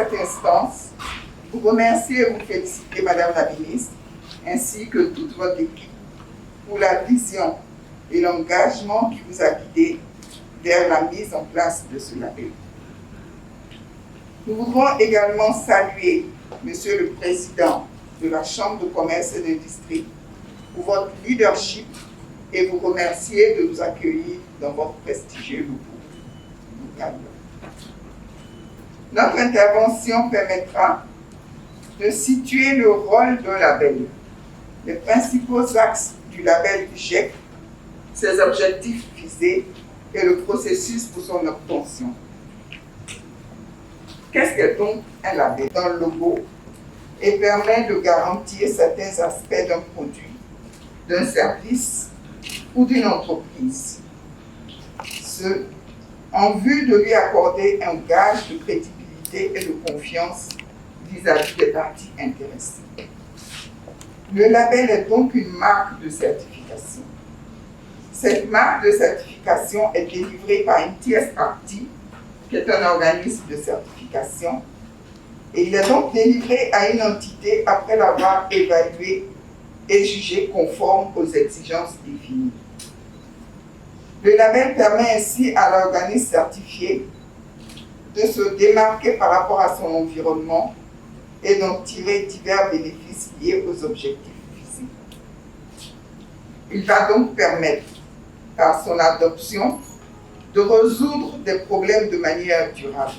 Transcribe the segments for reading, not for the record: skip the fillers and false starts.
cette instance, vous remercier et vous féliciter, Madame la Ministre, ainsi que toute votre équipe, pour la vision et l'engagement qui vous a guidé vers la mise en place de ce label. Nous voudrons également saluer Monsieur le Président de la Chambre de commerce et d'industrie pour votre leadership et vous remercier de nous accueillir dans votre prestigieux local. Notre intervention permettra de situer le rôle d'un label, les principaux axes du label GIEC, ses objectifs visés et le processus pour son obtention. Qu'est-ce qu'est donc un label dans le logo et permet de garantir certains aspects d'un produit, d'un service ou d'une entreprise. Ce, en vue de lui accorder un gage de crédibilité et de confiance vis-à-vis des parties intéressées. Le label est donc une marque de certification. Cette marque de certification est délivrée par une tierce partie, qui est un organisme de certification, et il est donc délivré à une entité après l'avoir évalué et jugé conforme aux exigences définies. Le label permet ainsi à l'organisme certifié de se démarquer par rapport à son environnement et d'en tirer divers bénéfices liés aux objectifs visés. Il va donc permettre, par son adoption, de résoudre des problèmes de manière durable,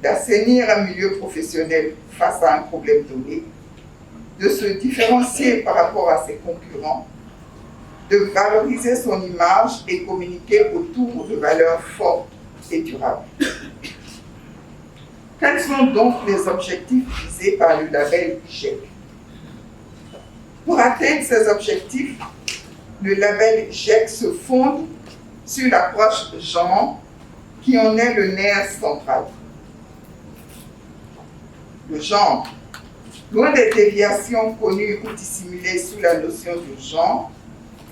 d'assainir un milieu professionnel face à un problème donné, de se différencier par rapport à ses concurrents, de valoriser son image et communiquer autour de valeurs fortes et durables. Quels sont donc les objectifs visés par le label GIEC? Pour atteindre ces objectifs, le label GIEC se fonde sur l'approche genre qui en est le nerf central. Le genre, loin des déviations connues ou dissimulées sous la notion de genre,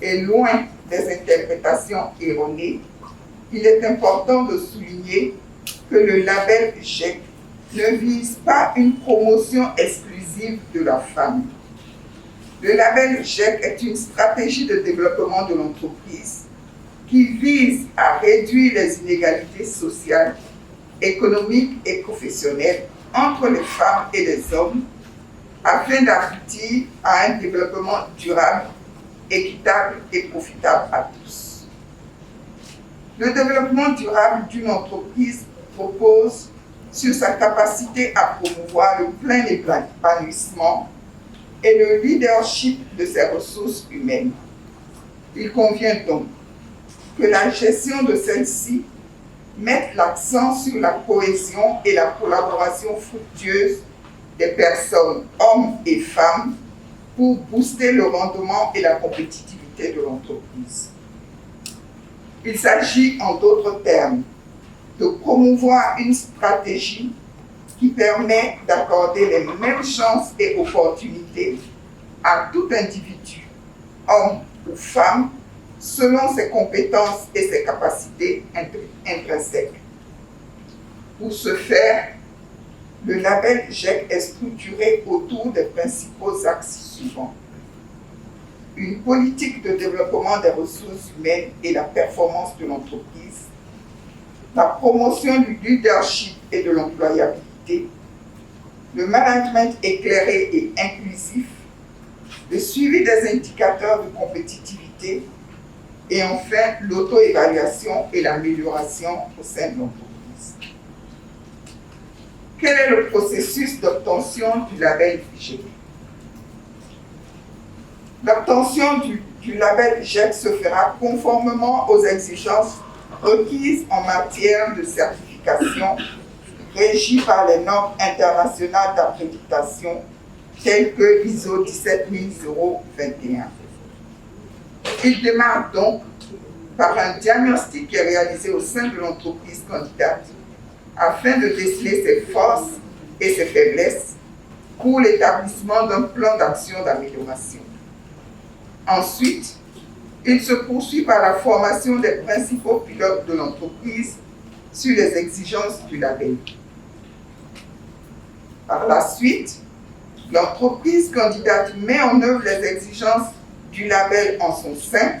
et loin des interprétations erronées, il est important de souligner que le label GIEC ne vise pas une promotion exclusive de la femme. Le label GIEC est une stratégie de développement de l'entreprise qui vise à réduire les inégalités sociales, économiques et professionnelles entre les femmes et les hommes afin d'aboutir à un développement durable, équitable et profitable à tous. Le développement durable d'une entreprise repose sur sa capacité à promouvoir le plein épanouissement et le leadership de ses ressources humaines. Il convient donc que la gestion de celle-ci mette l'accent sur la cohésion et la collaboration fructueuse des personnes, hommes et femmes, pour booster le rendement et la compétitivité de l'entreprise. Il s'agit, en d'autres termes, de promouvoir une stratégie qui permet d'accorder les mêmes chances et opportunités à tout individu, homme ou femme, selon ses compétences et ses capacités intrinsèques. Pour ce faire, le label GIEC est structuré autour des principaux axes suivants. Une politique de développement des ressources humaines et la performance de l'entreprise, la promotion du leadership et de l'employabilité, le management éclairé et inclusif, le suivi des indicateurs de compétitivité et enfin l'auto-évaluation et l'amélioration au sein de l'entreprise. Quel est le processus d'obtention du label GIEC? L'obtention du label GIEC se fera conformément aux exigences requises en matière de certification régies par les normes internationales d'accréditation telles que ISO 17021. Il démarre donc par un diagnostic qui est réalisé au sein de l'entreprise candidate afin de déceler ses forces et ses faiblesses pour l'établissement d'un plan d'action d'amélioration. Ensuite, il se poursuit par la formation des principaux pilotes de l'entreprise sur les exigences du label. Par la suite, l'entreprise candidate met en œuvre les exigences du label en son sein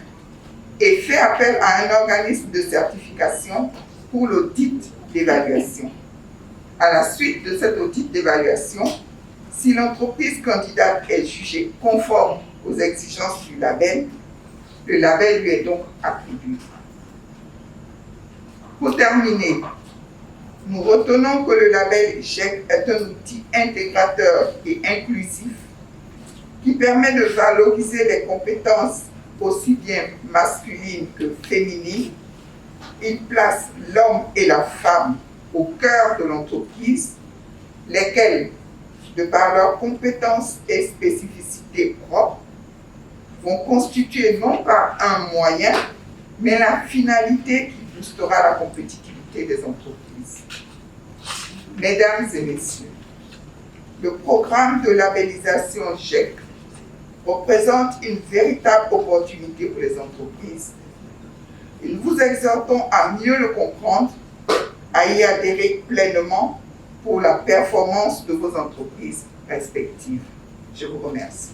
et fait appel à un organisme de certification pour l'audit d'évaluation. À la suite de cet audit d'évaluation, si l'entreprise candidate est jugée conforme aux exigences du label, le label lui est donc attribué. Pour terminer, nous retenons que le label GIEC est un outil intégrateur et inclusif qui permet de valoriser les compétences aussi bien masculines que féminines. Il place l'homme et la femme au cœur de l'entreprise, lesquels, de par leurs compétences et spécificités propres, vont constituer non pas un moyen, mais la finalité qui boostera la compétitivité des entreprises. Mesdames et messieurs, le programme de labellisation GIEC représente une véritable opportunité pour les entreprises. Et nous vous exhortons à mieux le comprendre, à y adhérer pleinement pour la performance de vos entreprises respectives. Je vous remercie.